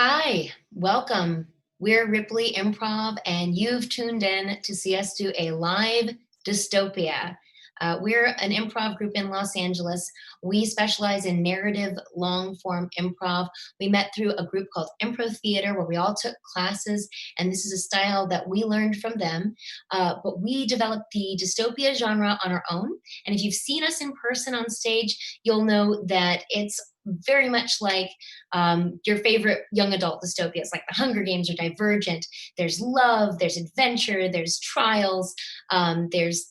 Hi, welcome. We're Ripley Improv, and you've tuned in to see us do a live Dystopia. We're an improv group in Los Angeles. We specialize in narrative long form improv. We met through a group called Improv Theater where we all took classes, and this is a style that we learned from them. But we developed the dystopia genre on our own. And if you've seen us in person on stage, you'll know that it's very much like your favorite young adult dystopias, like The Hunger Games or Divergent. There's love, there's adventure, there's trials, there's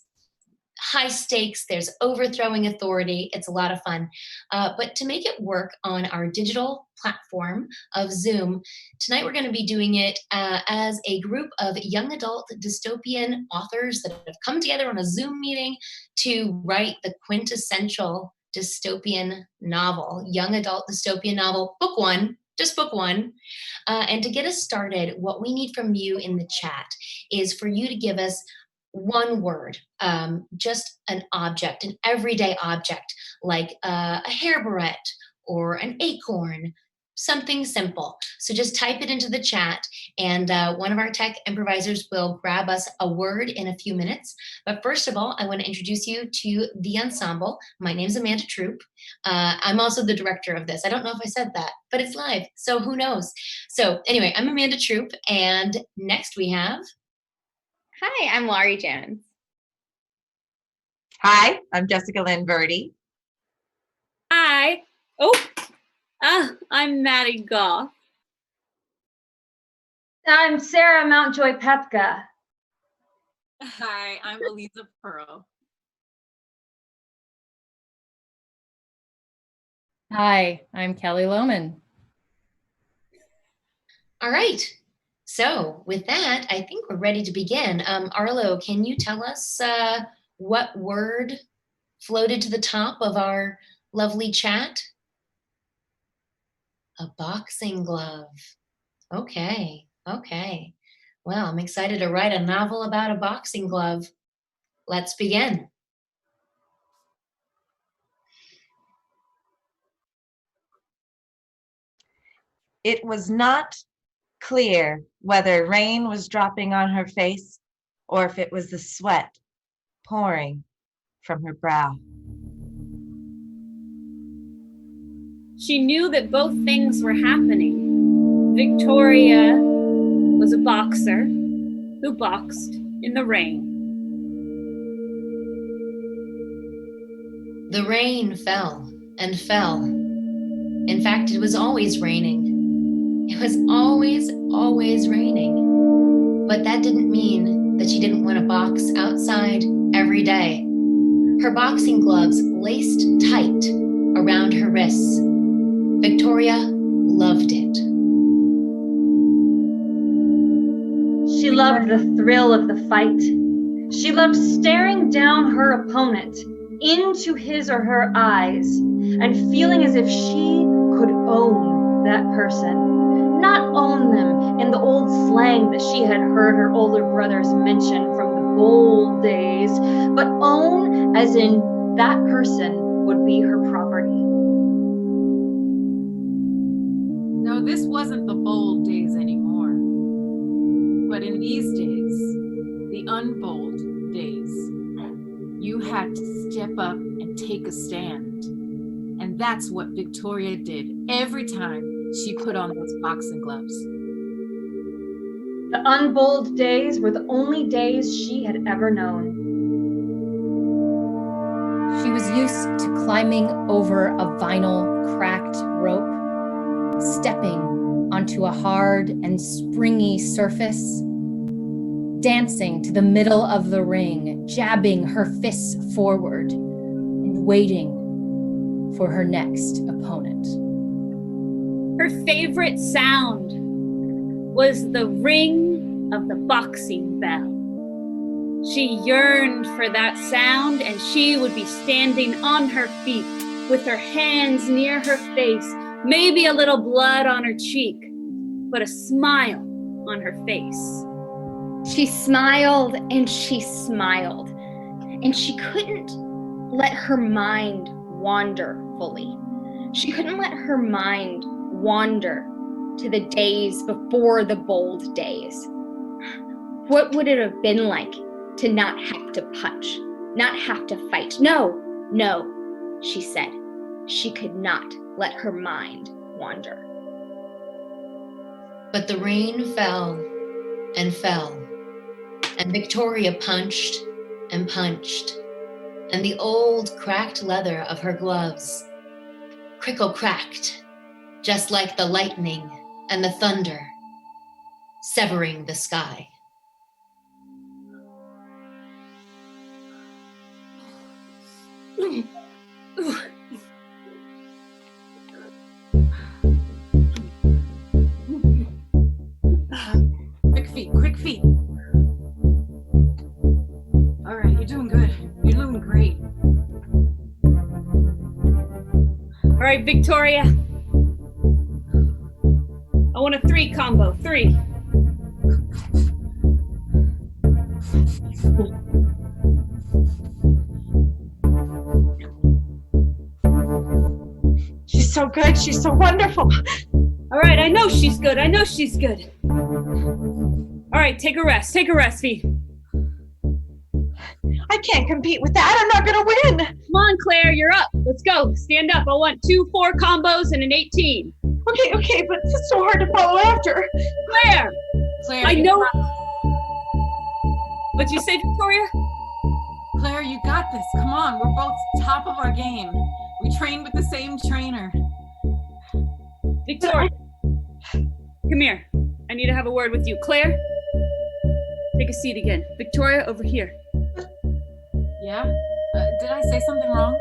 high stakes, there's overthrowing authority. It's a lot of fun. But to make it work on our digital platform of Zoom, tonight we're going to be doing it as a group of young adult dystopian authors that have come together on a Zoom meeting to write the quintessential dystopian novel, young adult dystopian novel, book one, just book one. And to get us started, what we need from you in the chat is for you to give us one word, just an object, an everyday object, like a hair barrette or an acorn, something simple. So just type it into the chat, and one of our tech improvisers will grab us a word in a few minutes. But first of all, I want to introduce you to the ensemble. My name is Amanda Troop. I'm also the director of this. I don't know if I said that, but it's live, so who knows? So anyway, I'm Amanda Troop, and next we have... Hi, I'm Laurie Jones. Hi, I'm Jessica Lynn Verdi. Hi. I'm Madi Goff. I'm Sara Mountjoy-Pepka. Hi, I'm Aliza Pearl. Hi, I'm Kelly Lohman. All right. So with that, I think we're ready to begin. Arlo, can you tell us what word floated to the top of our lovely chat? A boxing glove. Okay. Well, I'm excited to write a novel about a boxing glove. Let's begin. It was not clear whether rain was dropping on her face or if it was the sweat pouring from her brow. She knew that both things were happening. Victoria was a boxer who boxed in the rain. The rain fell and fell. In fact, it was always raining. It was always raining. But that didn't mean that she didn't want to box outside every day. Her boxing gloves laced tight around her wrists. Victoria loved it. She loved the thrill of the fight. She loved staring down her opponent into his or her eyes and feeling as if she could own that person. Not own them in the old slang that she had heard her older brothers mention from the old days, but own as in that person would be her property. No, this wasn't the bold days anymore. But in these days, the unbold days, you had to step up and take a stand. And that's what Victoria did every time she put on those boxing gloves. The unbold days were the only days she had ever known. She was used to climbing over a vinyl cracked rope, stepping onto a hard and springy surface, dancing to the middle of the ring, jabbing her fists forward and waiting for her next opponent. Her favorite sound was the ring of the boxing bell. She yearned for that sound, and she would be standing on her feet with her hands near her face, maybe a little blood on her cheek, but a smile on her face. She smiled and she smiled, and she couldn't let her mind wander fully. She couldn't let her mind wander to the days before the bold days. What would it have been like to not have to punch, not have to fight? No, she said. She could not let her mind wander. But the rain fell and fell, and Victoria punched and punched, and the old cracked leather of her gloves crickle-cracked, just like the lightning and the thunder, severing the sky. Quick feet. All right, you're doing good. You're doing great. All right, Victoria. I want a 3 combo. 3. She's so good. She's so wonderful. All right, I know she's good. All right, take a rest, V. I can't compete with that. I'm not going to win. Come on, Claire, you're up. Let's go. Stand up. I want 2 4 combos and an 18. Okay, but it's so hard to follow after. Claire, I you know. What'd you say, Victoria? Claire, you got this. Come on, we're both top of our game. We train with the same trainer. Victoria, come here. I need to have a word with you. Claire, take a seat again. Victoria, over here. Yeah? Did I say something wrong?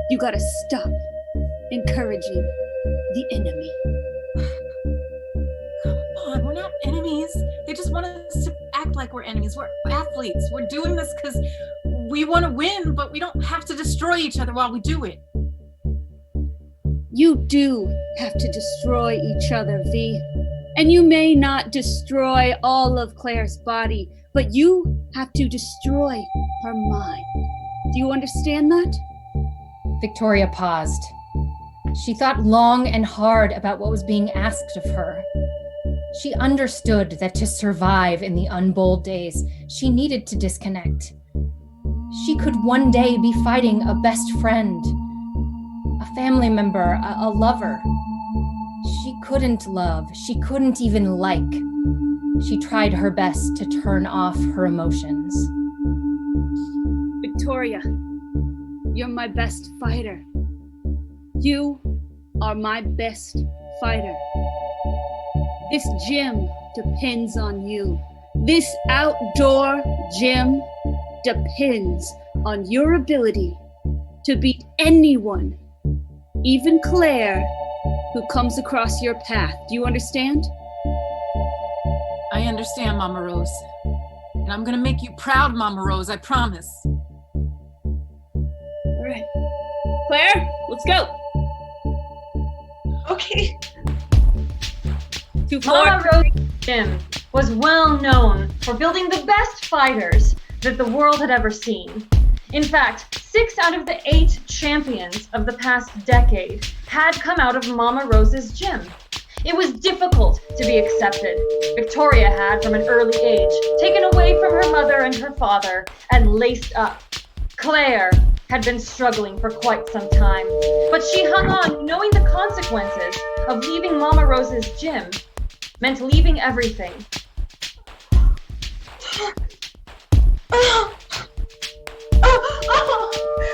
You gotta stop encouraging the enemy. Come on, we're not enemies. They just want us to act like we're enemies. We're athletes. We're doing this because we want to win, but we don't have to destroy each other while we do it. You do have to destroy each other, V. And you may not destroy all of Claire's body, but you have to destroy her mind. Do you understand that? Victoria paused. She thought long and hard about what was being asked of her. She understood that to survive in the unbold days, she needed to disconnect. She could one day be fighting a best friend, a family member, a lover. She couldn't love. She couldn't even like. She tried her best to turn off her emotions. Victoria, you're my best fighter. You are my best fighter. This gym depends on you. This outdoor gym depends on your ability to beat anyone, even Claire, who comes across your path. Do you understand? I understand, Mama Rose. And I'm gonna make you proud, Mama Rose, I promise. All right. Claire, let's go. Okay. 2 4. Mama Rose's gym was well known for building the best fighters that the world had ever seen. In fact, 6 out of the 8 champions of the past decade had come out of Mama Rose's gym. It was difficult to be accepted. Victoria had, from an early age, taken away from her mother and her father and laced up. Claire had been struggling for quite some time, but she hung on, knowing the consequences of leaving Mama Rose's gym meant leaving everything.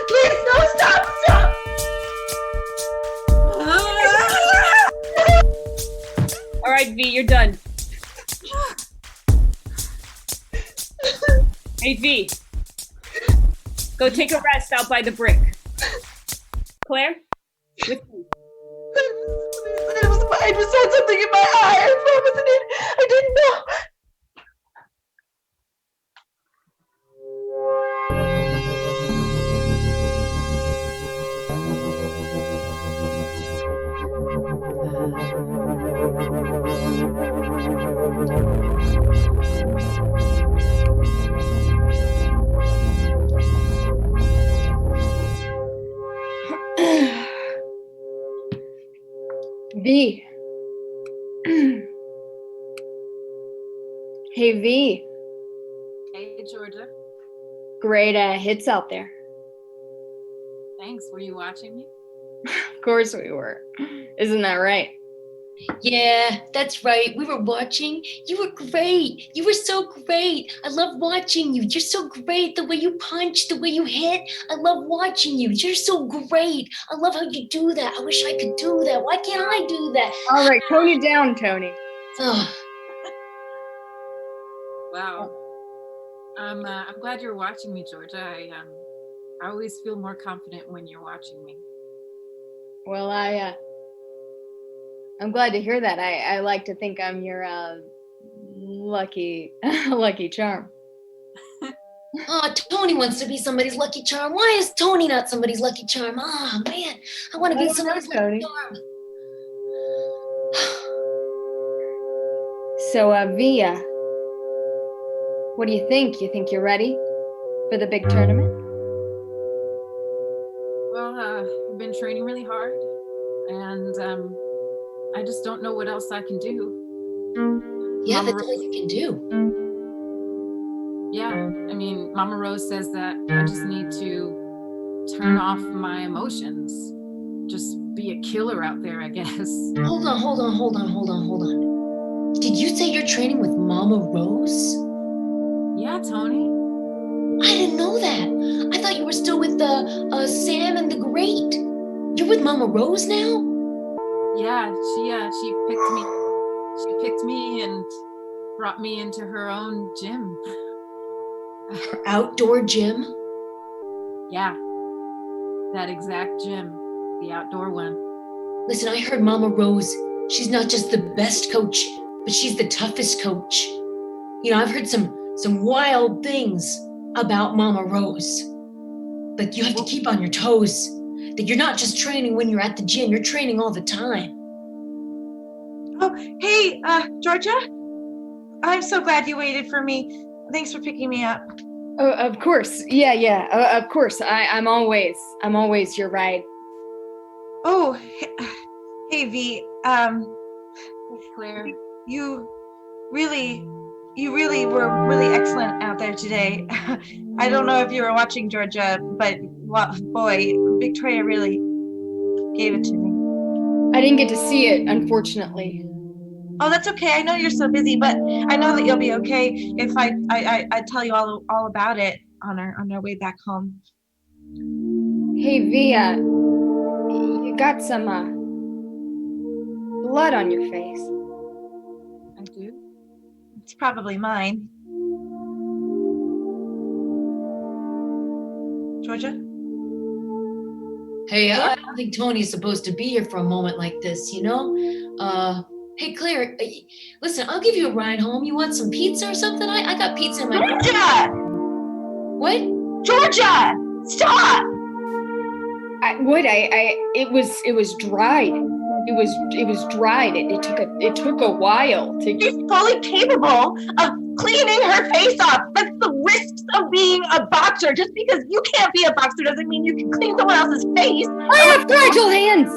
Please, no, stop! All right, V, you're done. Hey, V, go take a rest out by the brick. Claire, with me. I just had something in my eye. I promise I didn't know. V, Hey, V. Hey, Georgia. Great hits out there. Thanks. Were you watching me? Of course we were. Isn't that right? Yeah, that's right. We were watching. You were great. You were so great. I love watching you. You're so great. The way you punch, the way you hit. I love watching you. You're so great. I love how you do that. I wish I could do that. Why can't I do that? All right, tone it down, Tony. Oh, Wow. I'm glad you're watching me, Georgia. I always feel more confident when you're watching me. Well, I'm glad to hear that. I like to think I'm your lucky charm. oh, Tony wants to be somebody's lucky charm. Why is Tony not somebody's lucky charm? Oh, man. I want to be somebody's lucky charm. So, Via, what do you think? You think you're ready for the big tournament? Well, I've been training really hard, and I just don't know what else I can do. Yeah, Mama that's all you can do. Yeah, I mean, Mama Rose says that I just need to turn off my emotions. Just be a killer out there, I guess. Hold on. Did you say you're training with Mama Rose? Yeah, Tony. I didn't know that. I thought you were still with Sam and the Great. You're with Mama Rose now? Yeah, she picked me. She picked me and brought me into her own gym. Her outdoor gym? Yeah, that exact gym, the outdoor one. Listen, I heard Mama Rose, she's not just the best coach, but she's the toughest coach. You know, I've heard some wild things about Mama Rose. But you have to keep on your toes. That you're not just training when you're at the gym, you're training all the time. Oh, hey, Georgia. I'm so glad you waited for me. Thanks for picking me up. Of course. Yeah. Of course. I'm always your ride. Oh, hey, V. Claire. You really were really excellent out there today. I don't know if you were watching, Georgia, but boy, Victoria really gave it to me. I didn't get to see it, unfortunately. Oh, that's okay. I know you're so busy, but I know that you'll be okay if I tell you all about it on our way back home. Hey, Via, you got some blood on your face. I do? It's probably mine. Georgia? Hey, I don't think Tony's supposed to be here for a moment like this, you know? Hey, Claire, listen, I'll give you a ride home. You want some pizza or something? I got pizza in my car. Georgia! What? Georgia! Stop! It was dried. It was dried. It took a while to. She's fully capable of cleaning her face off. That's the risks of being a boxer. Just because you can't be a boxer doesn't mean you can clean someone else's face. I have fragile hands.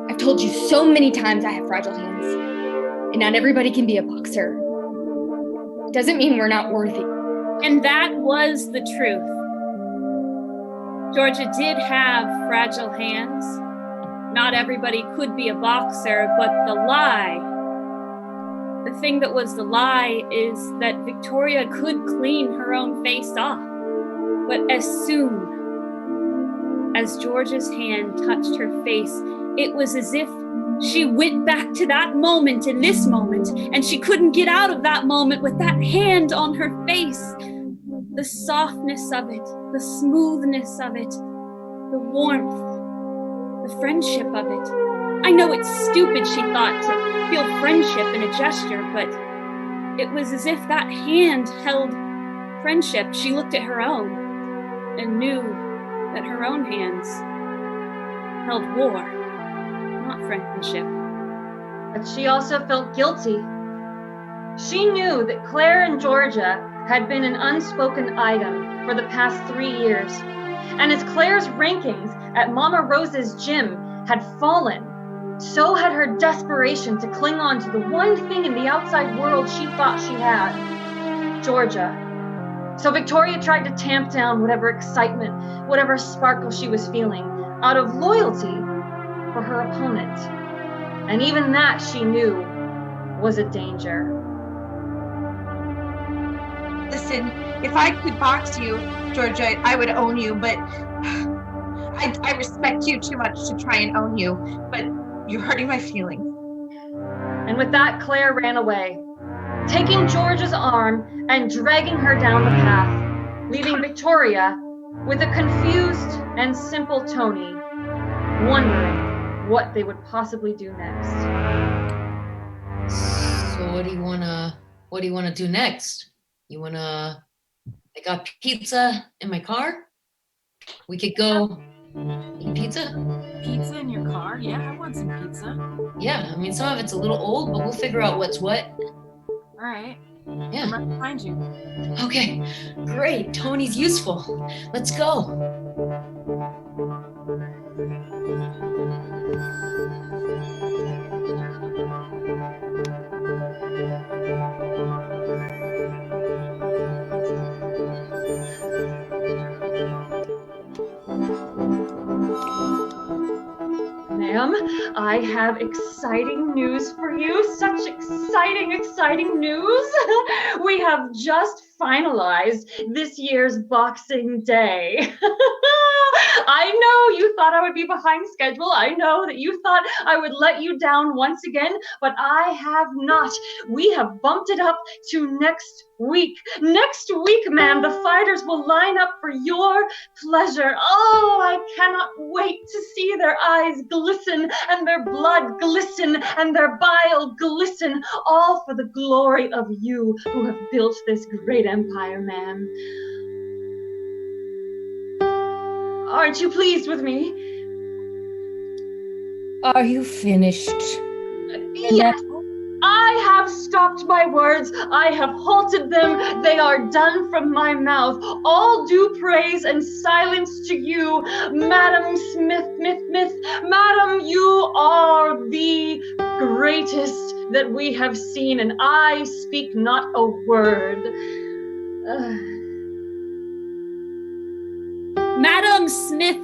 I've told you so many times I have fragile hands. And not everybody can be a boxer. Doesn't mean we're not worthy. And that was the truth. Georgia did have fragile hands. Not everybody could be a boxer, but the thing that was the lie is that Victoria could clean her own face off. But as soon as Georgia's hand touched her face, it was as if she went back to that moment in this moment, and she couldn't get out of that moment with that hand on her face. The softness of it, the smoothness of it, the warmth, the friendship of it. I know it's stupid, she thought, to feel friendship in a gesture, but it was as if that hand held friendship. She looked at her own and knew that her own hands held war, not friendship. But she also felt guilty. She knew that Claire and Georgia had been an unspoken item for the past 3 years. And as Claire's rankings at Mama Rose's gym had fallen, So had her desperation to cling on to the one thing in the outside world she thought she had, Georgia. So Victoria tried to tamp down whatever excitement, whatever sparkle she was feeling, out of loyalty for her opponent. And even that, she knew, was a danger. Listen, if I could box you, Georgia, I would own you, but I respect you too much to try and own you, but you're hurting my feelings. And with that, Claire ran away, taking Georgia's arm and dragging her down the path, leaving Victoria with a confused and simple Tony, wondering what they would possibly do next. So what do you wanna do next? I got pizza in my car. We could go eat pizza. Pizza in your car? Yeah, I want some pizza. Yeah, I mean, some of it's a little old, but we'll figure out what's what. All right. Yeah. I'm right behind you. Okay, great. Tony's useful. Let's go. Ma'am, I have exciting news for you. Such exciting news. We have just finalized this year's Boxing Day. I know you thought I would be behind schedule. I know that you thought I would let you down once again, but I have not. We have bumped it up to next week. Next week, ma'am, the fighters will line up for your pleasure. Oh, I cannot wait to see their eyes glisten and their blood glisten and their bile glisten, all for the glory of you who have built this great empire, ma'am. Aren't you pleased with me? Are you finished? Yes. I have stopped my words. I have halted them. They are done from my mouth. All due praise and silence to you, Madam Smith. Madam, you are the greatest that we have seen, and I speak not a word. Madam Smith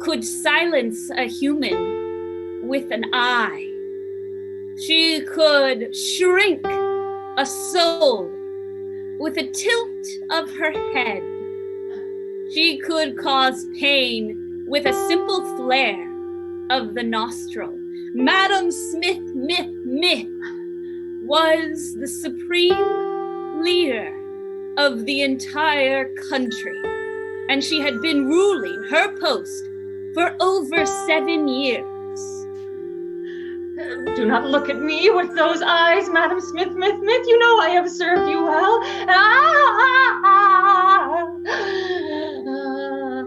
could silence a human with an eye. She could shrink a soul with a tilt of her head. She could cause pain with a simple flare of the nostril. Madam Smith was the supreme leader of the entire country, and she had been ruling her post for over 7 years. Do not look at me with those eyes, Madam Smith. You know I have served you well.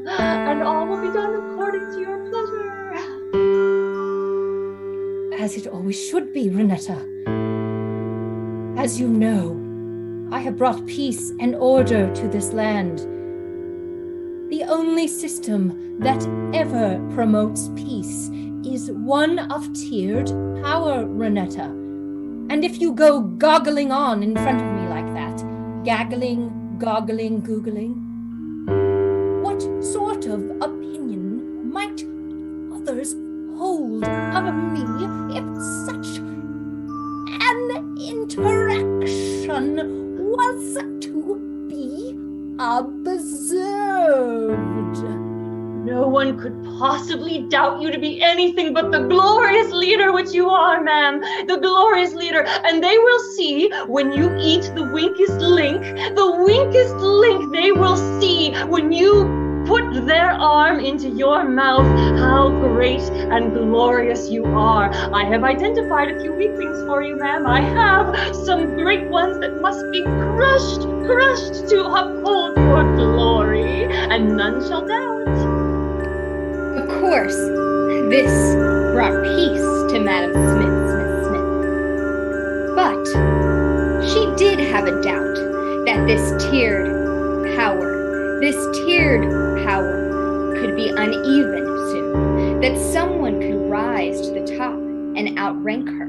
And all will be done according to your pleasure. As it always should be, Renetta. As you know, I have brought peace and order to this land. The only system that ever promotes peace is one of tiered power, Renetta. And if you go goggling on in front of me like that, gaggling, goggling, googling, what sort of opinion might others hold of me if such an interaction was to be observed? No one could possibly doubt you to be anything but the glorious leader which you are, ma'am. The glorious leader. And they will see when you eat the winkest link they will see when you put their arm into your mouth, how great and glorious you are. I have identified a few weaklings for you, ma'am. I have some great ones that must be crushed to uphold your glory, and none shall doubt. Of course, this brought peace to Madam Smith. But she did have a doubt that this tiered power could be uneven soon. that someone could rise to the top and outrank her.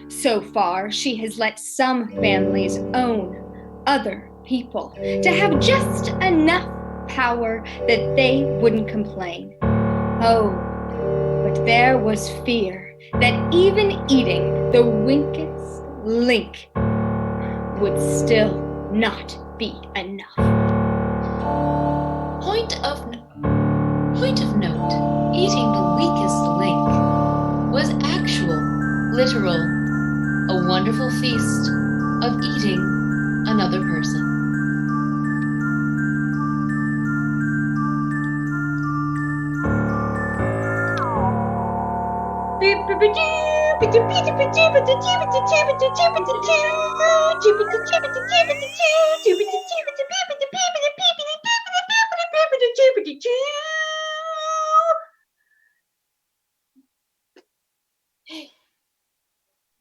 So far, she has let some families own other people to have just enough power that they wouldn't complain. Oh, but there was fear that even eating the weakest link would still not be enough. Point of note, eating the weakest link was actual, literal, a wonderful feast of eating another person.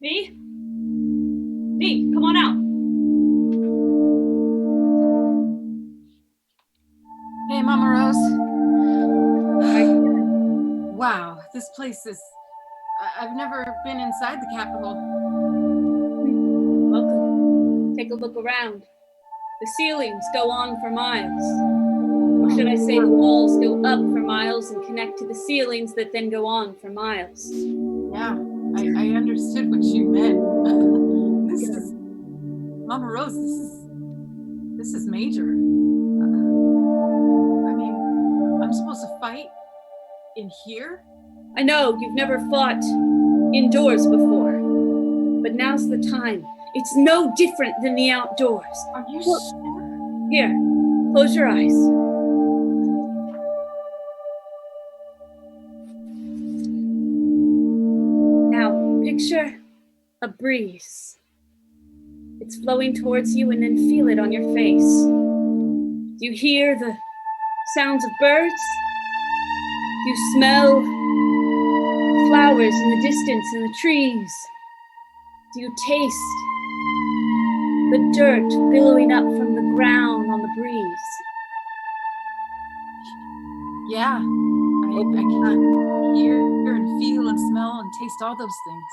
V? V, come on out. Hey, Mama Rose. Wow, this place is... I've never been inside the Capitol. Welcome. Take a look around. The ceilings go on for miles. Or should I say the walls go up for miles and connect to the ceilings that then go on for miles. Yeah, I understood what you meant. This is... Mama Rose, this is major. I mean, I'm supposed to fight in here? I know you've never fought indoors before, but now's the time. It's no different than the outdoors. Are you sure? Here, close your eyes. Now, picture a breeze. It's flowing towards you, and then feel it on your face. Do you hear the sounds of birds? Do you smell flowers in the distance in the trees? Do you taste the dirt billowing up from the ground on the breeze? Yeah, I can hear and feel and smell and taste all those things.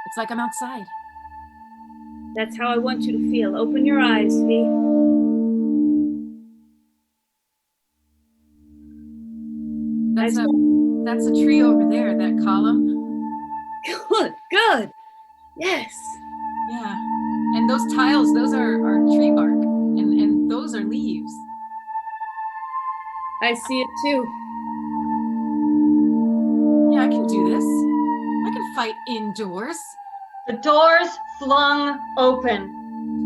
It's like I'm outside. That's how I want you to feel. Open your eyes, V. That's a tree over there, that column. Good. Yes. Yeah. And those tiles, those are tree bark. And those are leaves. I see it too. Yeah, I can do this. I can fight indoors. The doors flung open.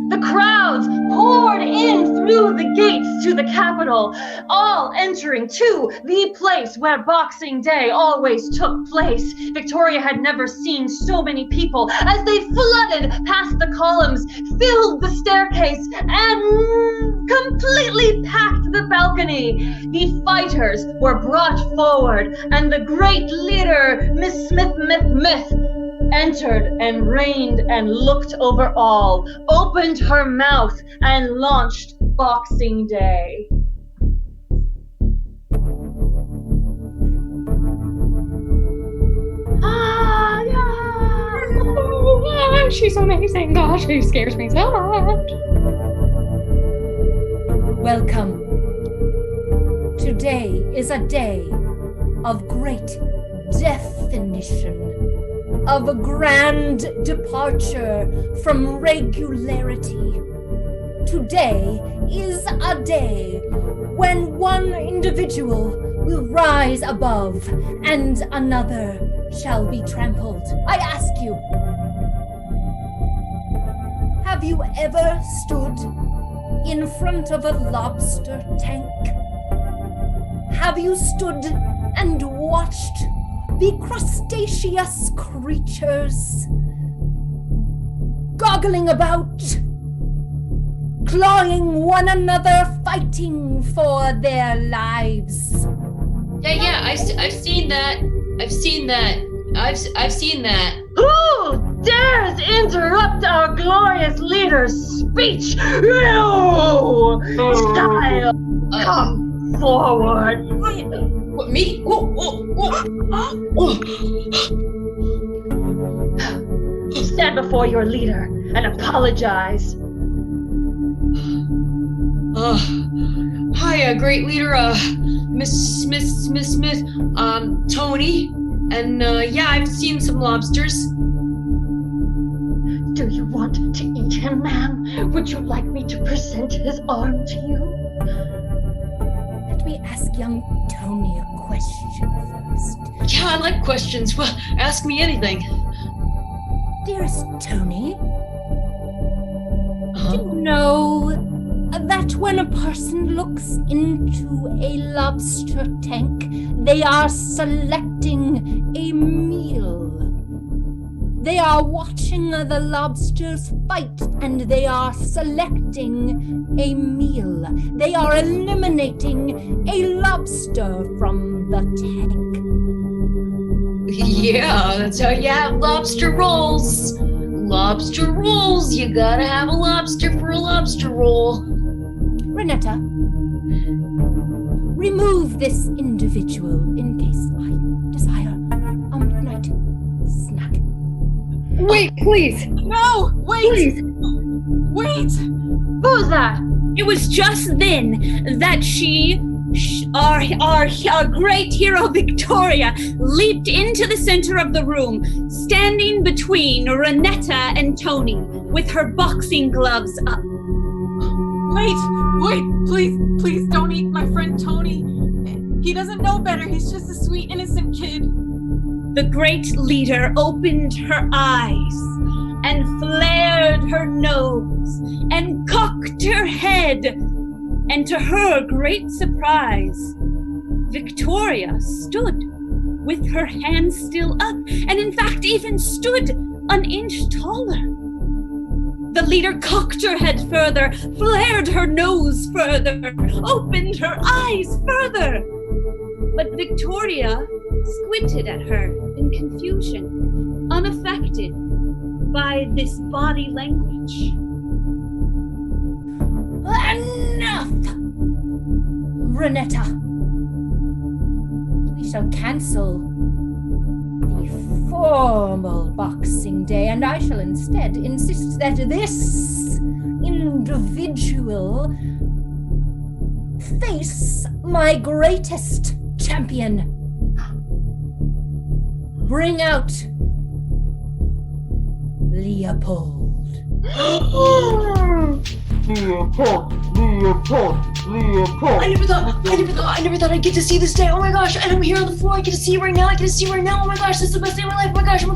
The crowds poured in through the gates to the Capitol, all entering to the place where Boxing Day always took place. Victoria had never seen so many people as they flooded past the columns, filled the staircase, and completely packed the balcony. The fighters were brought forward, and the great leader, Miss Smith entered and reigned and looked over all, opened her mouth and launched Boxing Day. She's amazing. Gosh, she scares me so much. Welcome. Today is a day of great definition, of a grand departure from regularity. Today is a day when one individual will rise above and another shall be trampled. I ask you, have you ever stood in front of a lobster tank? Have you stood and watched the crustaceous creatures goggling about, clawing one another, fighting for their lives? Yeah, I've seen that. I've seen that. Who dares interrupt our glorious leader's speech? You! Style, come forward. What, me? Whoa, whoa. Stand before your leader and apologize. Hi, great leader, Miss Smith, Tony, and yeah, I've seen some lobsters. Do you want to eat him, ma'am? Would you like me to present his arm to you? Let me ask young Tony a question first. Yeah, I like questions. Well, ask me anything. Dearest Tony, Uh-huh. do you know that when a person looks into a lobster tank, they are selecting a meal? They are watching the lobsters fight and they are selecting a meal. They are eliminating a lobster from the tank. Yeah, that's how you have lobster rolls. Lobster rolls. You gotta have a lobster for a lobster roll. Renetta, remove this individual in case I desire a midnight snack. Wait, please. No, wait, Please. wait. Who's that? It was just then that our great hero Victoria leaped into the center of the room, standing between Renetta and Tony with her boxing gloves up. Wait, please don't eat my friend Tony. He doesn't know better. He's just a sweet, innocent kid. The great leader opened her eyes and flared her nose and cocked her head. And to her great surprise, Victoria stood with her hands still up, and in fact even stood an inch taller. The leader cocked her head further, flared her nose further, opened her eyes further. But Victoria squinted at her in confusion, unaffected by this body language. Enough! Renetta, we shall cancel the formal Boxing Day, and I shall instead insist that this individual face my greatest champion. Bring out Leopold. Leopold. I never thought I'd get to see this day. Oh my gosh, and I'm here on the floor. I get to see you right now. Oh my gosh, this is the best day of my life. Oh my gosh, this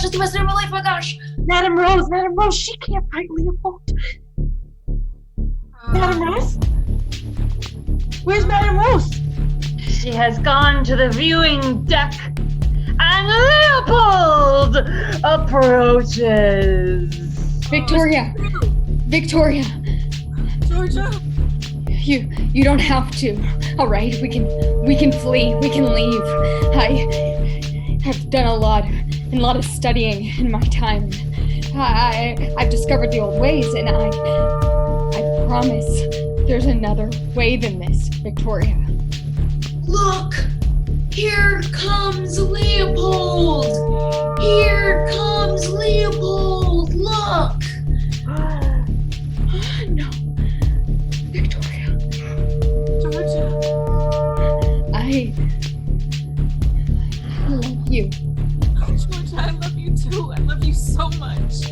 is the best day of my life. Oh my gosh. Madam Rose, she can't fight Leopold. Madam Rose? Where's Madam Rose? She has gone to the viewing deck, and Leopold approaches. Victoria. Georgia? You don't have to. All right, we can flee. We can leave. I've done a lot of studying in my time. I've discovered the old ways, and I promise there's another way than this, Victoria. Look, here comes Leopold. Look. No, Victoria. Georgia. I love you. Georgia, I love you too. I love you so much.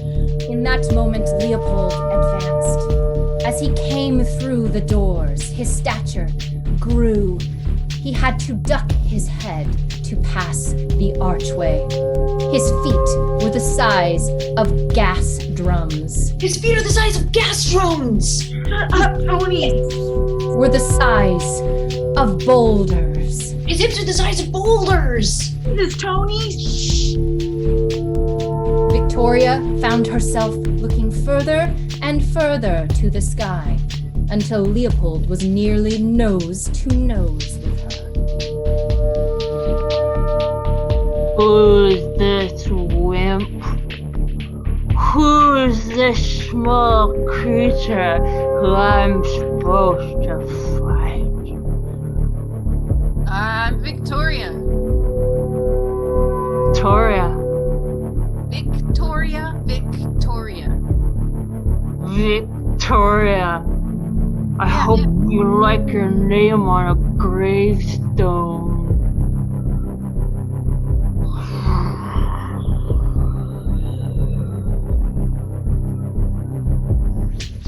In that moment, Leopold advanced. As he came through the doors, his stature grew. He had to duck his head to pass the archway. His feet were the size of gas drums. His feet are the size of gas drums. Tony. Were the size of boulders. His hips are the size of boulders. This is Tony. Shh. Victoria found herself looking further and further to the sky until Leopold was nearly nose to nose with her. Who's this wimp? Who's this small creature who I'm supposed to fight? I'm Victoria. Victoria. Victoria. I hope you like your name on a gravestone.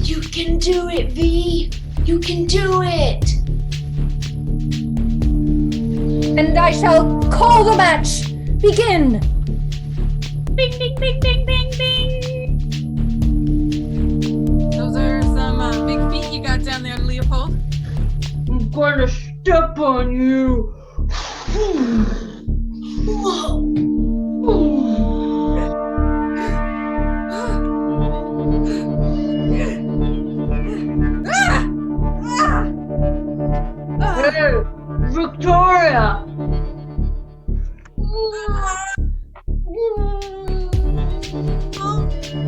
You can do it, V. You can do it. And I shall call the match. Begin. Bing, bing, bing, bing, bing, bing. Those are some big feet you got down there, Leopold. I'm gonna step on you. Hey, Victoria.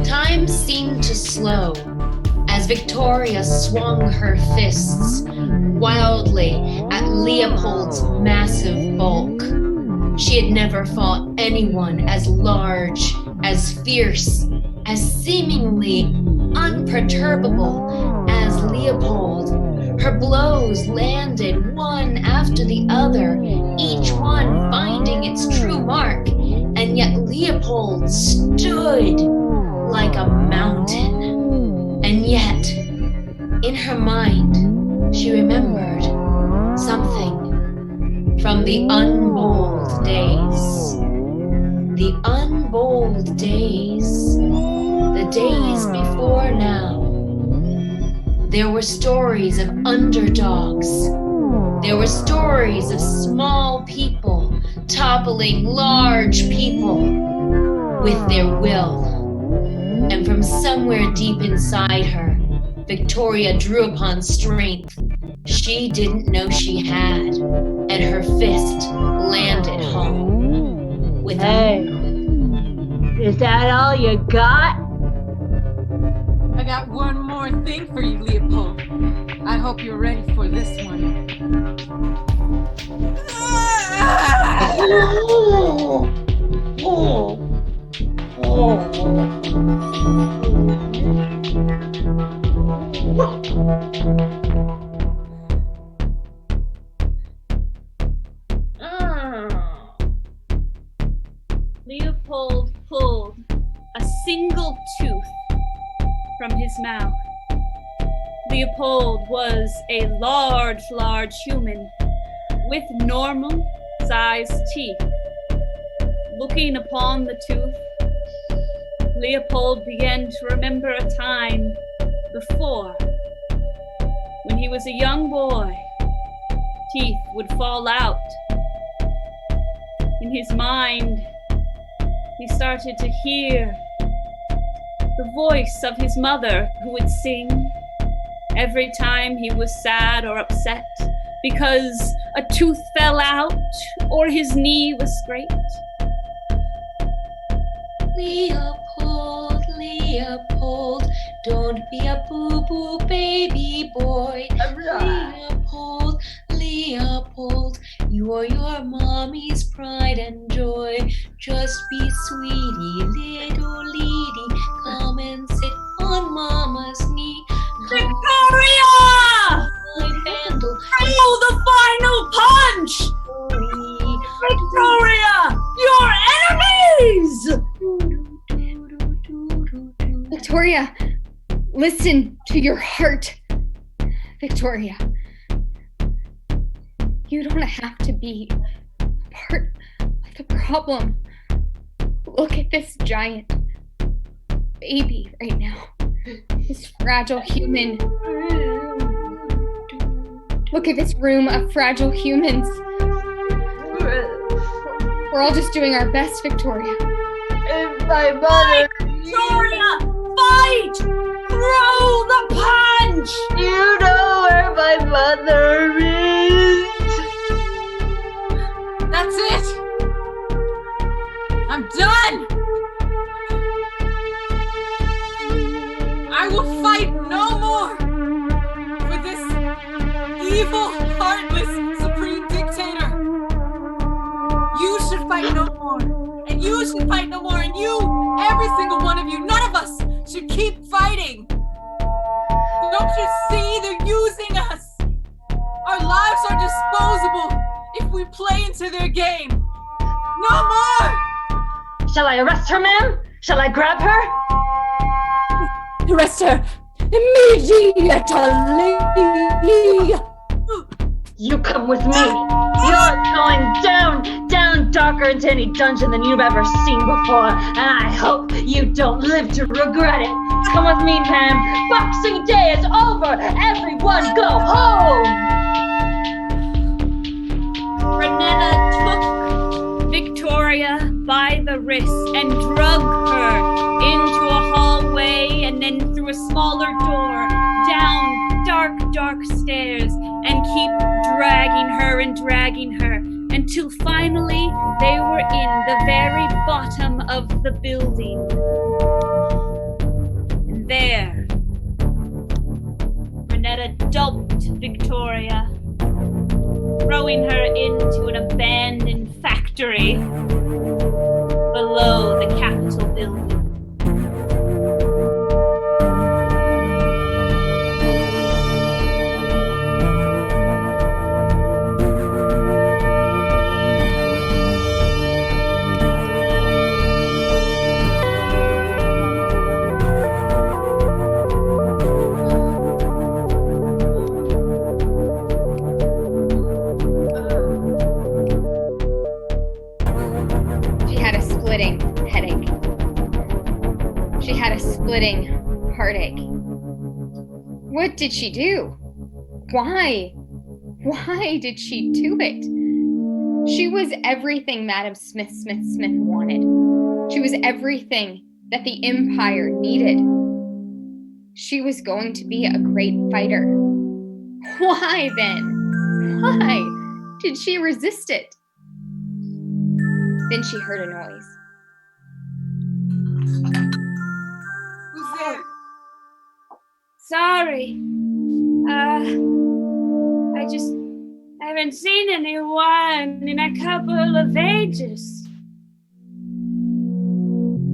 Time seemed to slow as Victoria swung her fists wildly at Leopold's massive bulk. She had never fought anyone as large, as fierce, as seemingly unperturbable as Leopold. Her blows landed one after the other, each one finding its true mark, and yet Leopold stood like a mountain. And yet, in her mind, she remembered something from the unbold days. The unbold days. The days before now. There were stories of underdogs. There were stories of small people toppling large people with their will. And from somewhere deep inside her, Victoria drew upon strength she didn't know she had, and her fist landed home with Hey, is that all you got? I got one more thing for you, Leopold. I hope you're ready for this one. Leopold pulled a single tooth from his mouth. Leopold was a large human with normal-sized teeth. Looking upon the tooth, Leopold began to remember a time before, when he was a young boy. Teeth would fall out. In his mind, he started to hear the voice of his mother, who would sing every time he was sad or upset because a tooth fell out or his knee was scraped. Leopold, Leopold, don't be a boo-boo baby boy. Leopold, Leopold, you are your mommy's pride and joy. Just be sweetie, little lady, come and sit on mama's knee. Victoria! My vandal, Throw the final punch! Victoria! Your enemies! Victoria, listen to your heart. Victoria, you don't have to be part of the problem. Look at this giant baby right now. This fragile human. Look at this room of fragile humans. We're all just doing our best, Victoria. It's my mother. Victoria! Fight! Throw the punch! You know where my mother is. That's it! I'm done! I will fight no more for this evil, heartless, supreme dictator! you should fight no more, and you, every single one of you, none of us should keep fighting. Don't you see? They're using us. Our lives are disposable if we play into their game. No more! Shall I arrest her, ma'am? Shall I grab her? Arrest her immediately! You come with me. You're going down darker into any dungeon than you've ever seen before, and I hope you don't live to regret it. Come with me, ma'am. Boxing Day is over. Everyone go home. Renetta took Victoria by the wrist and drug her into a hallway and then through a smaller door, down dark stairs, and keep dragging her until finally they were in the very bottom of the building. And there, Renetta dumped Victoria, throwing her into an abandoned factory below the Capitol building. Splitting heartache. What did she do? Why? Why did she do it? She was everything Madam Smith wanted. She was everything that the Empire needed. She was going to be a great fighter. Why then? Why did she resist it? Then she heard a noise. Sorry. I haven't seen anyone in a couple of ages.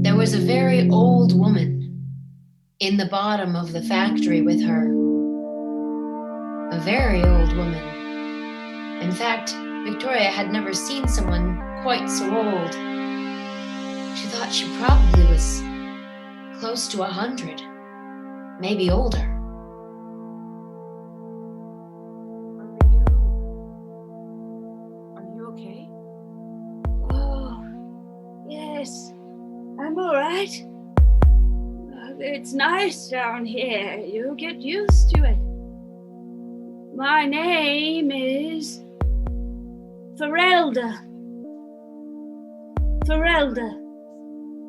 There was a very old woman in the bottom of the factory with her. A very old woman. In fact, Victoria had never seen someone quite so old. She thought she probably was close to 100. Maybe older. Are you okay? Oh, yes. I'm all right. It's nice down here. You get used to it. My name is Ferelda.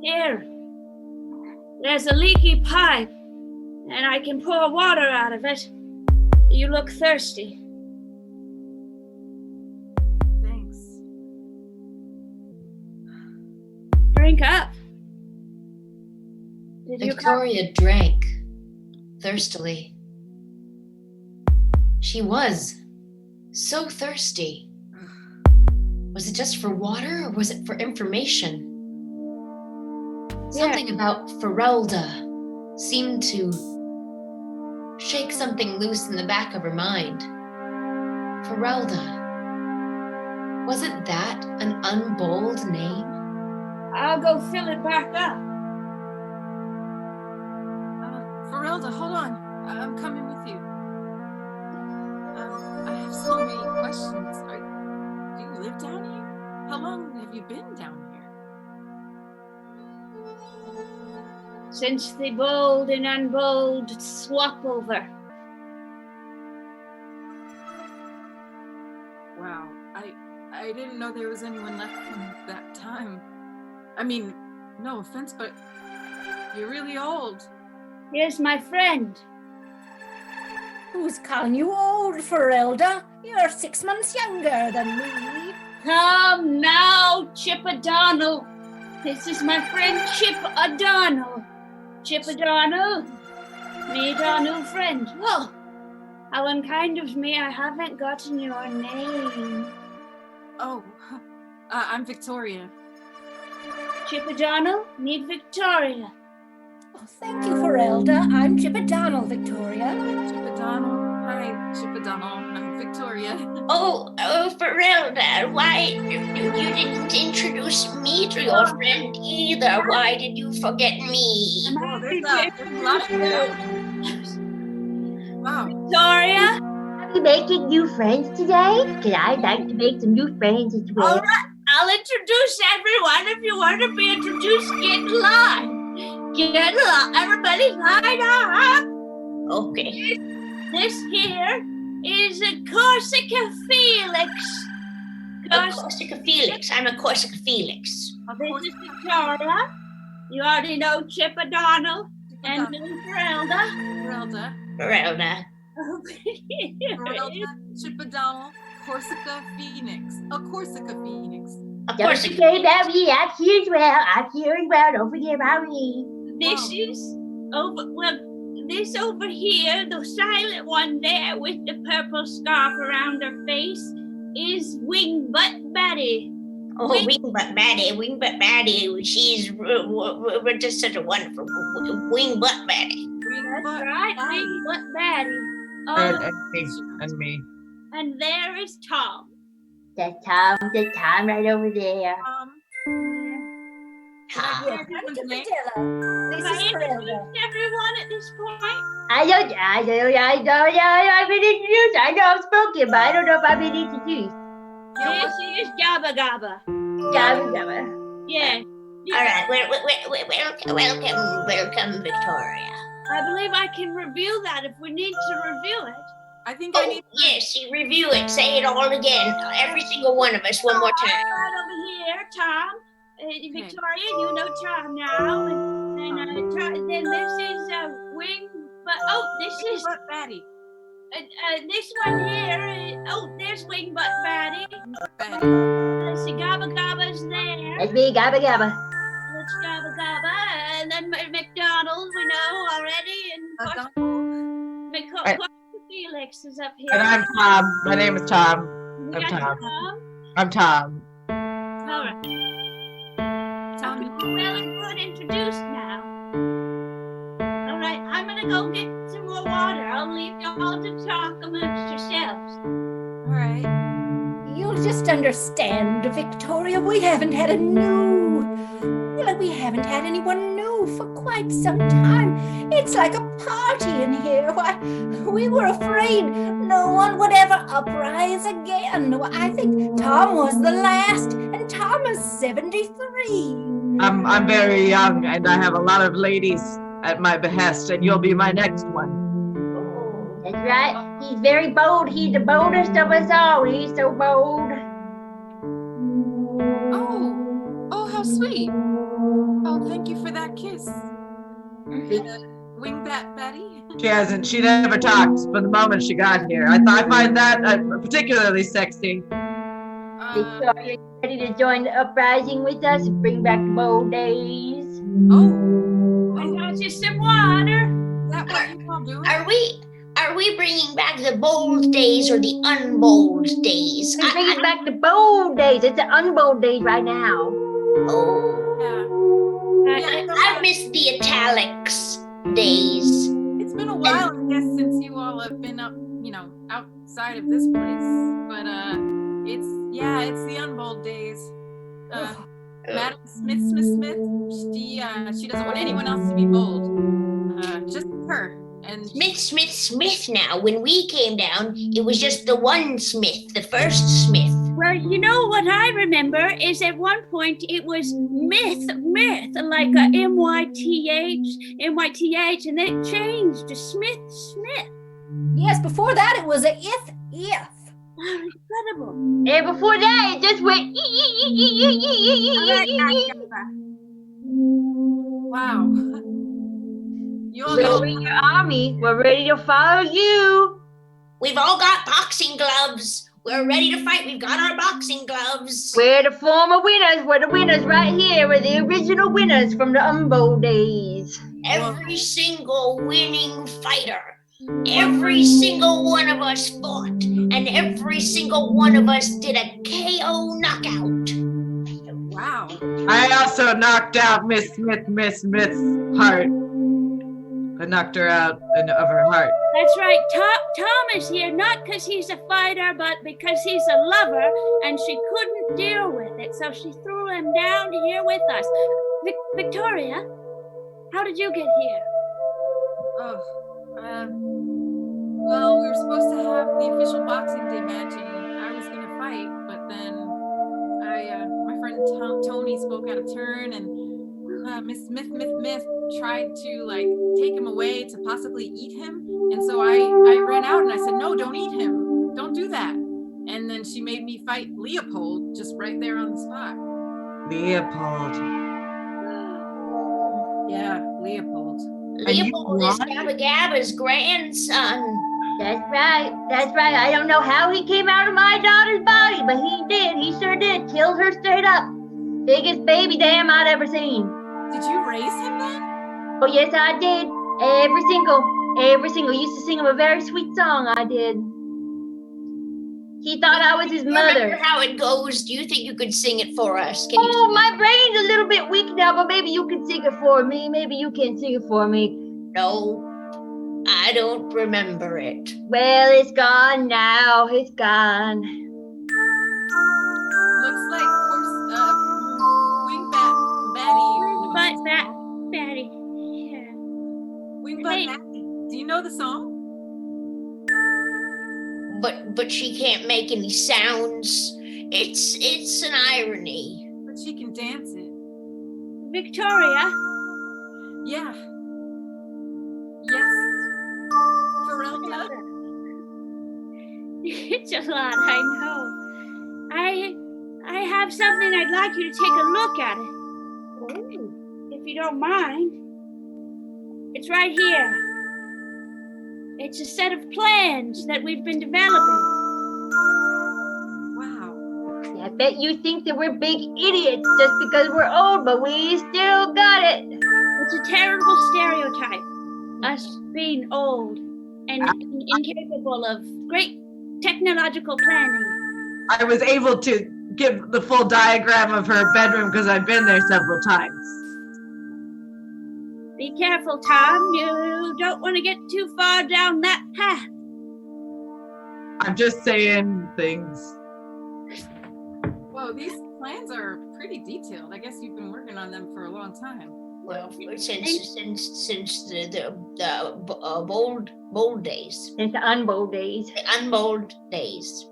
Here. There's a leaky pipe, and I can pour water out of it. You look thirsty. Thanks. Drink up. Did Victoria drank thirstily. She was so thirsty. Was it just for water, or was it for information? Something about Ferelda seemed to shake something loose in the back of her mind. Ferelda. Wasn't that an unbold name? I'll go fill it back up. Ferelda, hold on. I'm coming with you. I have so many questions. Do you live down here? How long have you been down here? Since the bold and unbold swap over. Wow, I didn't know there was anyone left from that time. I mean, no offense, but you're really old. Here's my friend. Who's calling you old, Ferelda? You're 6 months younger than me. Come now, Chip O'Donnell. This is my friend Chip O'Donnell. Chip O'Donnell, me O'Donnell friend. Oh, how unkind of me, I haven't gotten your name. Oh, I'm Victoria. Chip O'Donnell, meet Victoria. Oh, thank you, Ferelda. I'm Chip O'Donnell, Victoria. Chip O'Donnell. Hi, Chip O'Donnell. I'm Victoria. Oh, Ferelda, why you didn't introduce me to your friend either? Why did you forget me? Oh, there's a lot of them. Wow. Victoria? Are we making new friends today? Because I'd like to make some new friends as well. All right, I'll introduce everyone. If you want to be introduced, get in line. Get in line. Everybody line up. Okay. This here is a Corsica Felix. A Corsica Felix. I'm a Corsica Felix. This is Victoria. You already know Chip O'Donnell and Ferelda. Ferelda. Ferelda, Chip O'Donnell, Corsica Phoenix. A Corsica Phoenix. A Don't Corsica forget about me. I'm here as well. I'm here as well. Don't forget about me. This is this over here, the silent one there with the purple scarf around her face, is Wingbutt Betty. Oh, Wingbutt Maddie. She's we're just such a wonderful Wingbutt Maddie. That's right, Wingbutt Betty. And me. And there is Tom. That's Tom right over there. Tom. I'm Chip O'Donnell. This is Ferelda. Everyone at this point. I've been introduced. I know I'm spoken, but I don't know if I've been introduced. This is Gabba Gabba. Jabba. Yeah. All right, welcome, Victoria. I believe I can reveal that if we need to reveal it. I think I need. Yes, you review it. Say it all again. Every single one of us, one more time. Right over here, Tom. Victoria, you know Tom now. And Tom, then this is Wing. But this is Batty. this one here. There's Wingbutt Batty. Let's see, Gabba Gabba's there. That's me, Gabba Gabba. Let's Gabba Gabba. And then McDonald's, we know already. And Felix is up here. And I'm Tom. My name is Tom. We I'm got Tom. Tom. I'm Tom. All right. Tom, well and good introduced now. All right, I'm gonna go get some more water. I'll leave y'all to talk amongst yourselves. All right. You'll just understand, Victoria. We haven't had anyone new for quite some time. It's like a party in here. Why, we were afraid no one would ever uprise again. I think Tom was the last, and Tom is 73. I'm very young, and I have a lot of ladies at my behest, and you'll be my next one. That's right. He's very bold. He's the boldest of us all. He's so bold. Oh, how sweet. Oh, thank you for that kiss. Wingbat Betty. She never talked from the moment she got here. I find that particularly sexy. Victoria, you ready to join the uprising with us and bring back the bold days? I got you some water. Is that what you all doing? Are we bringing back the bold days or the unbold days? We're bringing back the bold days. It's the unbold days right now. I miss the italics days. It's been a while, I guess, since you all have been up, outside of this place. But it's the unbold days. Madam Smith, she doesn't want anyone else to be bold. Just her. And Smith now. When we came down, it was just the one Smith, the first Smith. Well, you know what I remember is at one point it was myth, like a MYTH, and then it changed to Smith. Yes, before that it was a if. Incredible. And before that, it just went. wow. You all So bring your army. We're ready to follow you. We've all got boxing gloves. We're ready to fight. We've got our boxing gloves. We're the former winners. We're the winners right here. We're the original winners from the Umbo days. Every single winning fighter. Every single one of us fought. And every single one of us did a KO knockout. Wow. I also knocked out Miss Smith's heart. I knocked her out of her heart. That's right. Tom is here, not because he's a fighter, but because he's a lover, and she couldn't deal with it, so she threw him down here with us. Victoria, how did you get here? Well, we were supposed to have the official Boxing Day match, and I was gonna fight, but then my friend Tony spoke out of turn, and Miss Smith tried to like take him away to possibly eat him, and so I ran out and I said, no, don't eat him, don't do that. And then she made me fight Leopold just right there on the spot. Leopold. Yeah, Leopold. Leopold is Gabba Gabba's grandson. That's right. I don't know how he came out of my daughter's body, but he did. He sure did. Killed her straight up. Biggest baby dam I'd ever seen. Did you raise him then? Oh, yes, I did. Every single. Used to sing him a very sweet song, I did. He thought I was his mother. Remember how it goes? Do you think you could sing it for us? My brain's a little bit weak now, but maybe you can sing it for me. No, I don't remember it. Well, it's gone now. It's gone. Looks like Wingbat Batty. Yeah. Wingbat Batty. Do you know the song? But she can't make any sounds. It's an irony. But she can dance it. Victoria? Yeah. Yes. Ferelka? It's a lot, I know. I have something I'd like you to take a look at it. Ooh. If you don't mind. It's right here. It's a set of plans that we've been developing. Wow. I bet you think that we're big idiots just because we're old, but we still got it. It's a terrible stereotype. Us being old and incapable of great technological planning. I was able to give the full diagram of her bedroom because I've been there several times. Be careful, Tom. You don't want to get too far down that path. I'm just saying things. Whoa, these plans are pretty detailed. I guess you've been working on them for a long time. Well, since the bold days. Since the unbold days. The unbold days.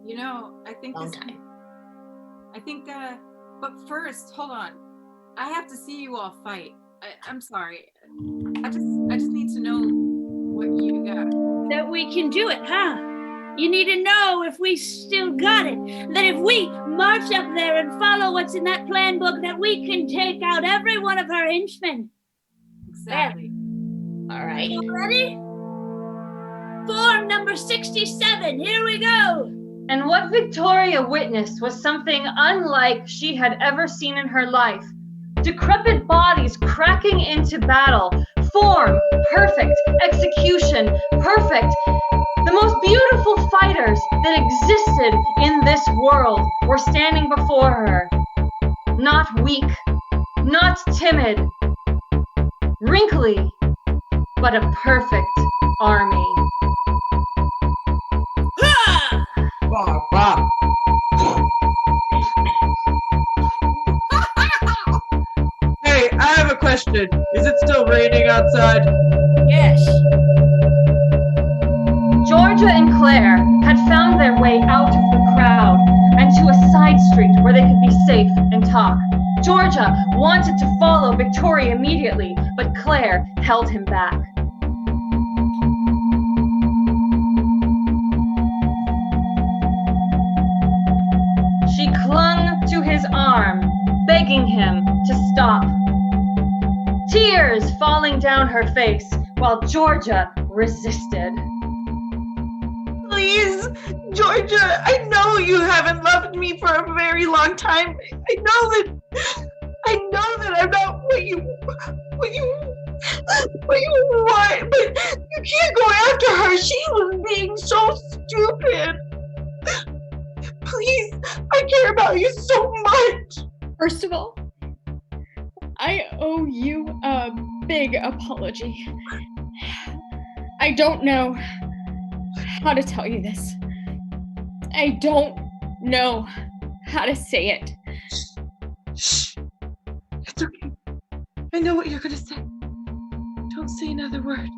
You know, I think Long time. But first, hold on. I have to see you all fight. I'm sorry. I just need to know what you got. That we can do it, huh? You need to know if we still got it. That if we march up there and follow what's in that plan book, that we can take out every one of our henchmen. Exactly. All right. Ready? Form number 67. Here we go. And what Victoria witnessed was something unlike she had ever seen in her life. Decrepit bodies cracking into battle. Form, perfect. Execution, perfect. The most beautiful fighters that existed in this world were standing before her. Not weak, not timid, wrinkly, but a perfect army. Bah, bah. Hey, I have a question. Is it still raining outside? Yes. Georgia and Claire had found their way out of the crowd and to a side street where they could be safe and talk. Georgia wanted to follow Victoria immediately, but Claire held him back. She clung to his arm, begging him to stop. Tears falling down her face while Georgia resisted. Please, Georgia, I know you haven't loved me for a very long time. I know that I'm not what you want, but you can't go after her. She was being so stupid. Please, I care about you so much. First of all, I owe you a big apology. I don't know how to tell you this. I don't know how to say it. Shh. It's okay. I know what you're gonna say. Don't say another word.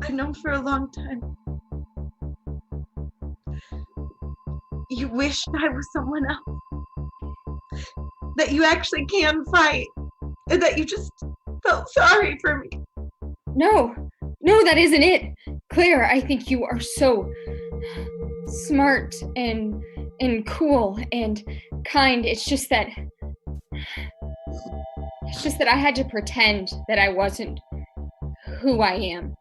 I've known for a long time. You wished I was someone else. That you actually can fight. And that you just felt sorry for me. No, that isn't it. Claire, I think you are so smart and cool and kind. It's just that I had to pretend that I wasn't who I am.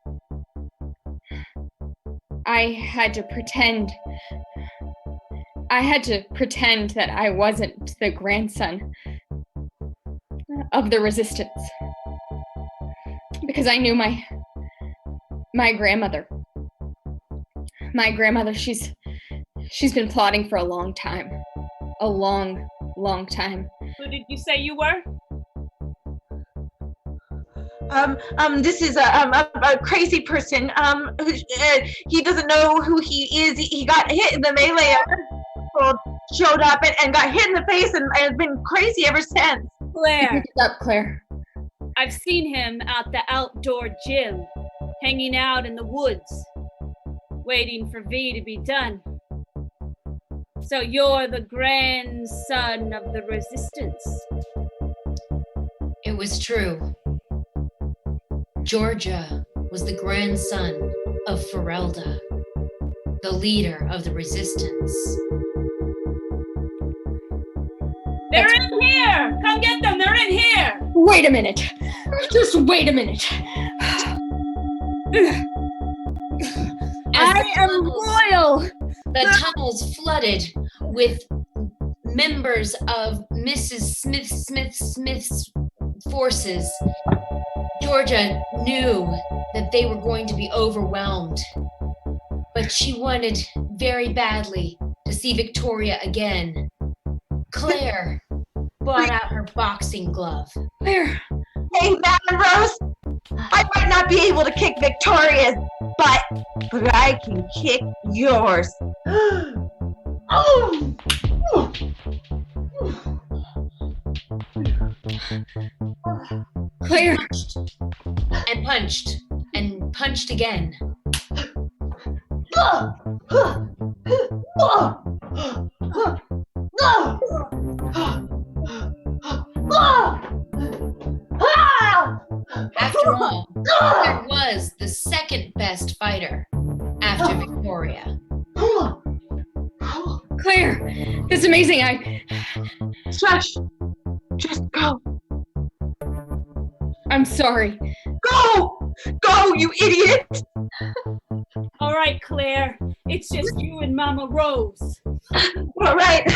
I had to pretend that I wasn't the grandson of the resistance. Because I knew my grandmother. My grandmother, she's been plotting for a long time. A long, long time. Who did you say you were? This is a crazy person. He doesn't know who he is. He got hit in the melee. Showed up and got hit in the face and has been crazy ever since. Claire. Pick it up, Claire. I've seen him at the outdoor gym, hanging out in the woods, waiting for V to be done. So you're the grandson of the resistance. It was true. Georgia was the grandson of Ferelda, the leader of the resistance. They're in here! Come get them, they're in here! Wait a minute. Just wait a minute. I am royal! The tunnels flooded with members of Mrs. Smith's forces. Georgia knew that they were going to be overwhelmed, but she wanted very badly to see Victoria again. Claire brought out her boxing glove. Claire. Hey, Madam Rose, I might not be able to kick Victoria's butt, but I can kick yours. Claire. And punched, and punched again. After all, Claire was the second best fighter after Victoria. Claire, that's amazing. Shush! Just go. I'm sorry. Go! Go, you idiot! All right, Claire, it's just you and Mama Rose. All right.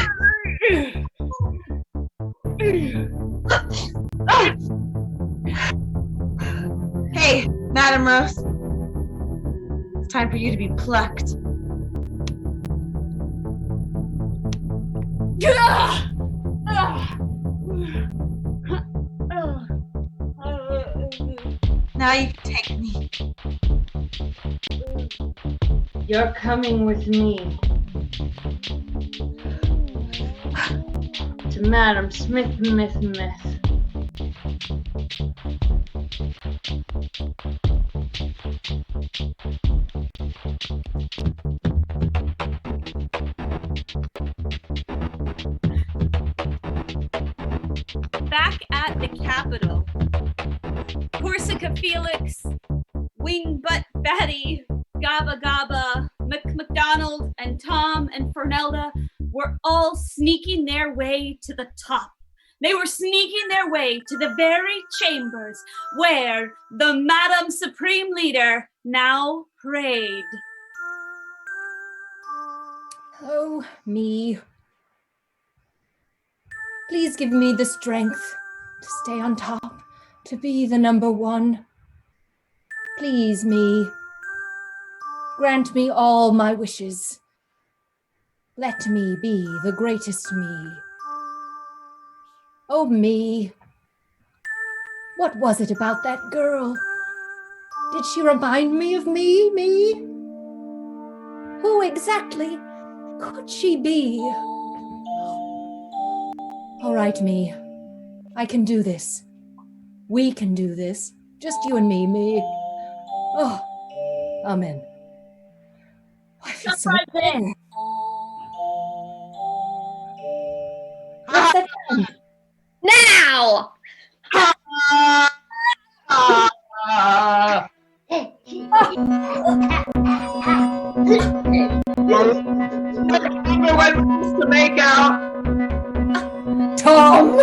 Hey, Madam Rose. It's time for you to be plucked. Now you can take me. You're coming with me to Madam Smith. Back at the Capitol, Corsica Felix, Wingbutt Fatty, Gabba Gabba, McDonald, and Tom and Fernelda were all sneaking their way to the top. They were sneaking their way to the very chambers where the Madam Supreme Leader now prayed. Oh, me. Please give me the strength to stay on top, to be the number one. Please, me. Grant me all my wishes. Let me be the greatest me. Oh, me. What was it about that girl? Did she remind me of me? Who exactly could she be? All right, me. I can do this. We can do this. Just you and me. Oh, amen. I feel so much better. What's that sound? Now! To make out. Tom!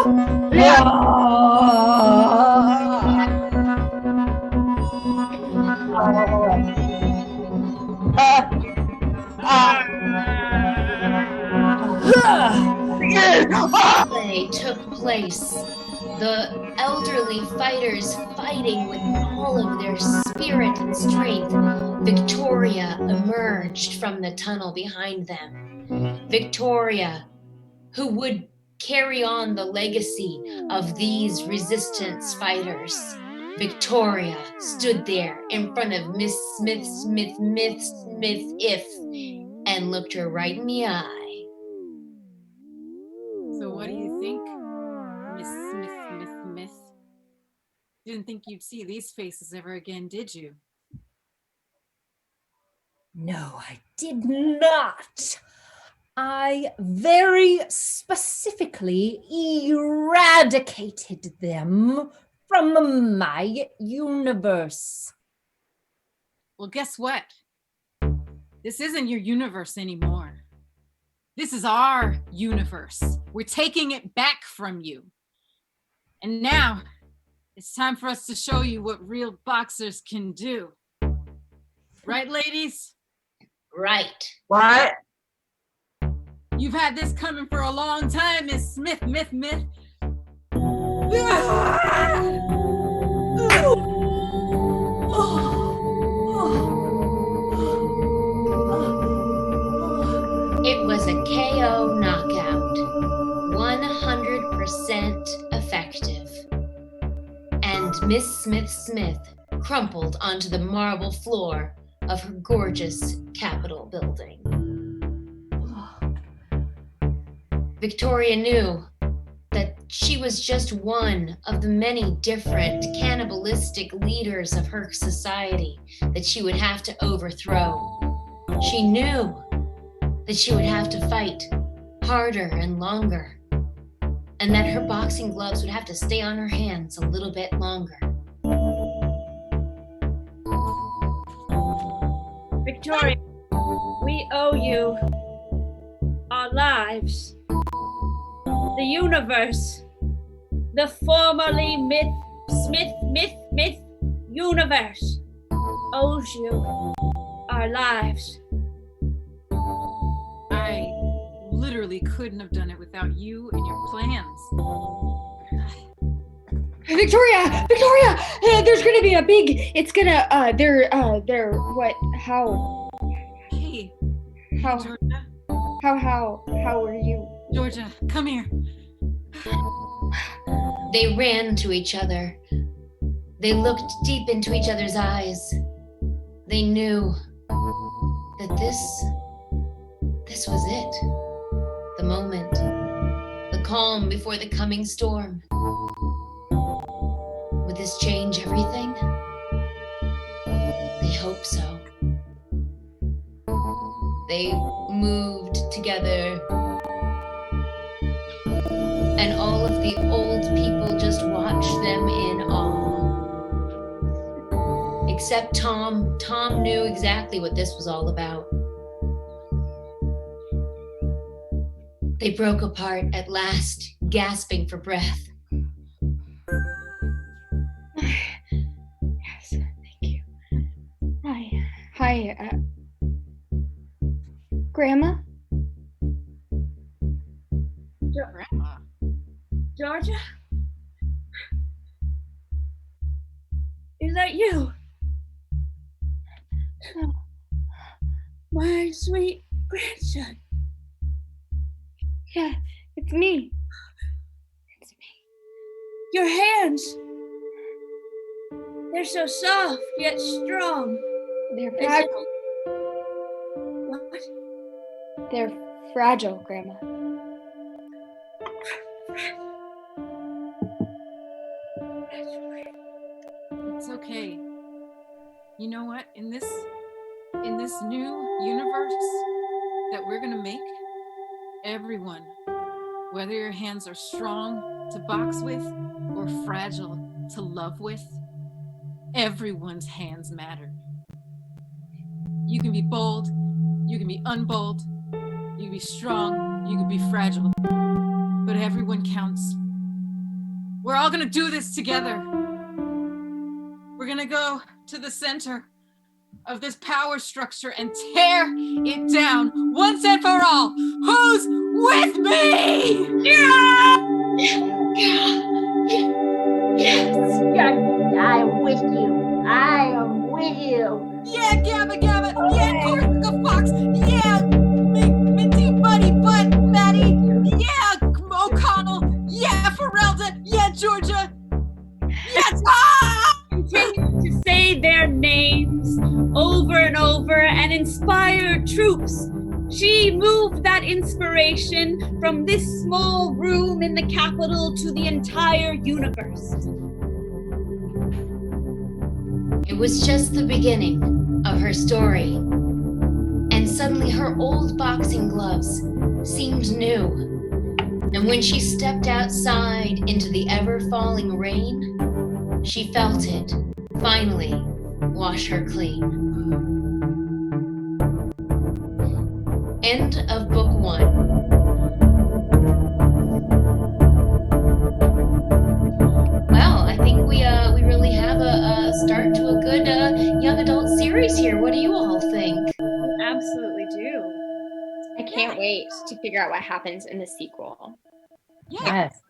They took place. The elderly fighters fighting with all of their spirit and strength. Victoria emerged from the tunnel behind them. Victoria, who would carry on the legacy of these resistance fighters. Victoria stood there in front of Miss Smith and looked her right in the eye. So what do you think, Miss Smith? Didn't think you'd see these faces ever again, did you? No, I did not. I very specifically eradicated them from my universe. Well, guess what? This isn't your universe anymore. This is our universe. We're taking it back from you. And now, it's time for us to show you what real boxers can do. Right, ladies? Right. What? You've had this coming for a long time, Miss Smith. It was a KO knockout, 100% effective. And Miss Smith crumpled onto the marble floor of her gorgeous Capitol building. Victoria knew that she was just one of the many different cannibalistic leaders of her society that she would have to overthrow. She knew that she would have to fight harder and longer, and that her boxing gloves would have to stay on her hands a little bit longer. Victoria, we owe you our lives. The universe, the formerly Smith universe owes you our lives. I literally couldn't have done it without you and your plans. Victoria! There's gonna be a big. It's gonna. What? How? Hey, How? Georgia. How are you? Georgia, come here. They ran to each other. They looked deep into each other's eyes. They knew that this was it. The moment. The calm before the coming storm. Would this change everything? They hope so. They moved together. And all of the old people just watched them in awe. Except Tom. Tom knew exactly what this was all about. They broke apart at last, gasping for breath. Yes, thank you. Hi, Grandma? Grandma. Georgia? Is that you? My sweet grandson. Yeah, it's me. It's me. Your hands. They're so soft yet strong. They're It's fragile. What? They're fragile, Grandma. It's okay. You know what? In this new universe that we're gonna make, everyone, whether your hands are strong to box with or fragile to love with, everyone's hands matter. You can be bold, you can be unbold, you can be strong, you can be fragile, but everyone counts. We're all gonna do this together. We're gonna go to the center of this power structure and tear it down once and for all. Who's with me? Yes, I'm with you. I am with you. Yeah, Gabba Gabba. Yeah, Corsica Fox. Yeah, Minty Buddy Butt Maddie. Yeah, O'Connell. Yeah, Ferelda. Yeah, Georgia. Yeah, Tom! Continue to say their names over and over and inspire troops. She moved that inspiration from this small room in the Capitol to the entire universe. It was just the beginning of her story. And suddenly her old boxing gloves seemed new. And when she stepped outside into the ever-falling rain, she felt it finally wash her clean. End of book 1. Well, I think we really have a start to a good young adult series here. What do you all think? Absolutely do. I can't wait to figure out what happens in the sequel. Yeah, Yes.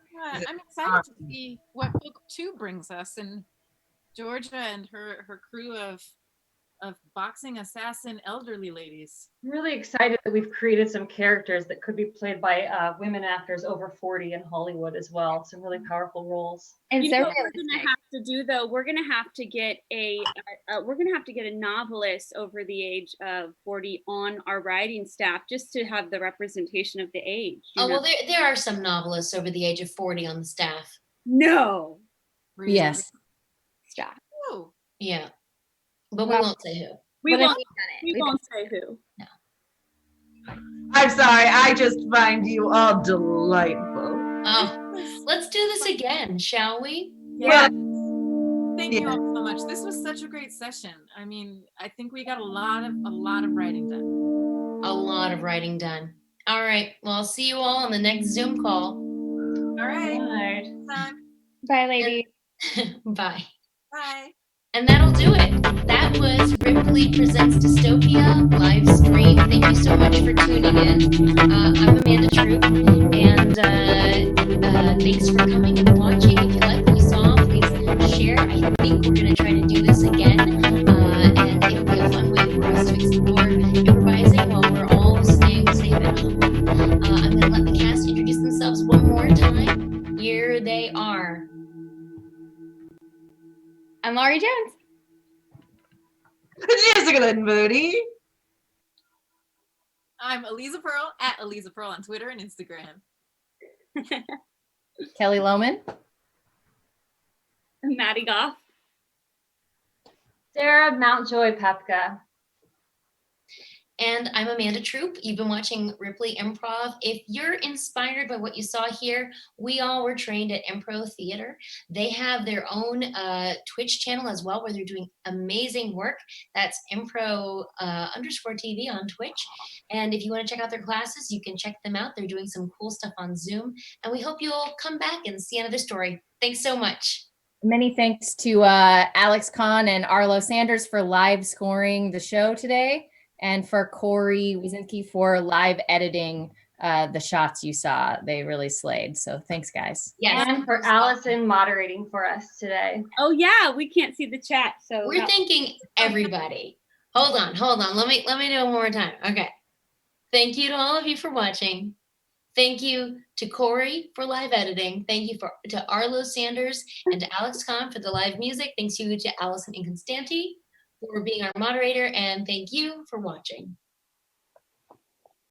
I'm excited to see what book 2 brings us, and Georgia and her crew of boxing assassin elderly ladies. I'm really excited that we've created some characters that could be played by women actors over 40 in Hollywood as well. Some really powerful roles. And You so know what we're realistic. gonna have to do though? We're gonna have to get a novelist over the age of 40 on our writing staff just to have the representation of the age. you Oh, know? well, there are some novelists over the age of 40 on the staff. No. Really? Yes. Stop. Oh, Yeah. But we Well, won't say who. We Well, then won't, we've done it. we We've won't say who. I'm sorry. I just find you all delightful. Oh, let's do this again, shall we? yeah. Well, Thank you all so much. This was such a great session. I mean, I think we got a lot of writing done. A lot of writing done. All right. Well, I'll see you all on the next Zoom call. All right. Right. Time. Bye, ladies. Bye. Bye. And that'll do it. That was Ripley Presents Dystopia live stream. Thank you so much for tuning in. I'm Amanda Troop, and thanks for coming and watching. If you like what you saw, please share. I think we're going to try to do this again, and it'll be a fun way for us to explore improvising while we're all staying safe at home. I'm going to let the cast introduce themselves one more time. Here they are. I'm Laurie Jones. Jessica Lynn Moody. I'm Aliza Pearl at Aliza Pearl on Twitter and Instagram. Kelly Lohman. Madi Goff. Sara Mountjoy-Pepka. And I'm Amanda Troop. You've been watching Ripley Improv. If you're inspired by what you saw here, we all were trained at Improv Theater. They have their own Twitch channel as well, where they're doing amazing work. That's Impro_TV on Twitch. And if you want to check out their classes, you can check them out. They're doing some cool stuff on Zoom. And we hope you'll come back and see another story. Thanks so much. Many thanks to Alex Caan and Arlo Sanders for live scoring the show today, and for Cory Wyszynski for live editing the shots you saw. They really slayed. So thanks, guys. Yes. And for Alison moderating for us today. Oh yeah, we can't see the chat, so We're thanking everybody. Hold on. Let me do it one more time. Okay. Thank you to all of you for watching. Thank you to Cory for live editing. Thank you to Arlo Sanders and to Alex Caan for the live music. Thanks you to Alison Inconstanti for being our moderator, and thank you for watching.